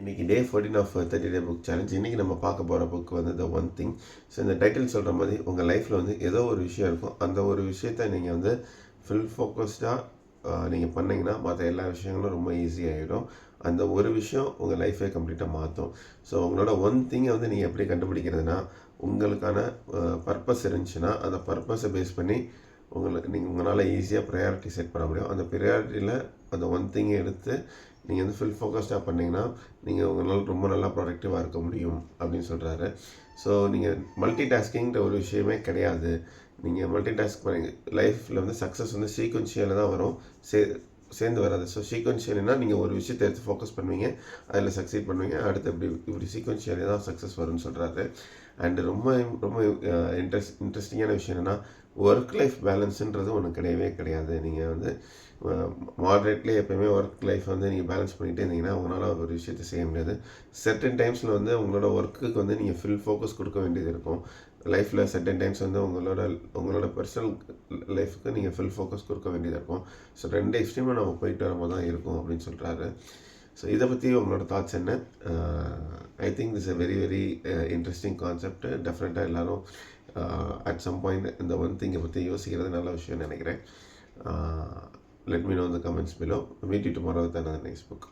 இன்றைக்கி டே 14 of 30 day book challenge. இன்றைக்கி நம்ம பார்க்க போகிற புக் வந்து த ஒன் திங். ஸோ இந்த டைட்டில் சொல்கிற மாதிரி உங்கள் லைஃப்பில் வந்து ஏதோ ஒரு விஷயம் இருக்கும். அந்த ஒரு விஷயத்த நீங்கள் வந்து ஃபுல் ஃபோக்கஸ்டாக நீங்கள் பண்ணிங்கன்னா மற்ற எல்லா விஷயங்களும் ரொம்ப ஈஸியாகிடும். அந்த ஒரு விஷயம் உங்கள் லைஃபை கம்ப்ளீட்டாக மாற்றும். ஸோ உங்களோட ஒன் திங்கை வந்து நீங்கள் எப்படி கண்டுபிடிக்கிறதுனா, உங்களுக்கான பர்பஸ் இருந்துச்சுன்னா அந்த பர்பஸை பேஸ் பண்ணி உங்களால் ஈஸியாக ப்ரையாரிட்டி செட் பண்ண முடியும். அந்த ப்ரையாரிட்டியில் அந்த ஒன் திங்கை எடுத்து நீங்கள் வந்து ஃபுல் ஃபோக்கஸ்டாக பண்ணிங்கன்னா நீங்கள் உங்களால் ரொம்ப நல்லா ப்ரொடக்டிவாக இருக்க முடியும் அப்படின்னு சொல்கிறாரு. ஸோ நீங்கள் மல்டி டாஸ்கிங்கிற ஒரு விஷயமே கிடையாது. நீங்கள் மல்டி டாஸ்க் பண்ணி லைஃப்பில் வந்து சக்ஸஸ் வந்து சீக்வன்ஷியலில் தான் வரும், சேர்ந்து வராது. ஸோ சீக்வன்ஷியல்னா நீங்கள் ஒரு விஷயத்தை எடுத்து ஃபோக்கஸ் பண்ணுவீங்க, அதில் சக்சீட் பண்ணுவீங்க, அடுத்து இப்படி சீக்வன்ஷியலி தான் சக்ஸஸ் வரும்னு சொல்கிறாரு. அண்டு ரொம்ப ரொம்ப இன்ட்ரெஸ்டிங்கான விஷயம் என்னென்னா, ஒர்க் லைஃப் பேலன்ஸுன்றது ஒன்று கிடையவே கிடையாது. நீங்கள் வந்து மாட்ரேட்லேயே எப்போயுமே ஒர்க் லைஃப் வந்து நீங்கள் பேலன்ஸ் பண்ணிகிட்டே இருந்தீங்கன்னா உங்களால் ஒரு விஷயத்தை செய்ய முடியாது. சர்டன் டைம்ஸில் வந்து உங்களோட ஒர்க்குக்கு வந்து நீங்கள் ஃபுல் ஃபோக்கஸ் கொடுக்க வேண்டியது இருக்கும். லைஃப்பில் சர்டன் டைம்ஸ் வந்து உங்களோட பர்சனல் லைஃபுக்கு நீங்கள் ஃபுல் ஃபோக்கஸ் கொடுக்க வேண்டியதாக இருக்கும். ஸோ ரெண்டு எக்ஸ்ட்ரீமாக நம்ம போயிட்டு வரும்போது தான் இருக்கும் அப்படின்னு சொல்கிறாரு. ஸோ இதை பற்றி உங்களோட தாட்ஸ் என்ன? I think this a very very interesting concept. டெஃபினட்டாக எல்லோரும் அட் சம் பாயிண்ட் இந்த ஒன் திங்கை பற்றி யோசிக்கிறது நல்ல விஷயம்னு நினைக்கிறேன். Let me know in the comments below. Meet you tomorrow with another nice book.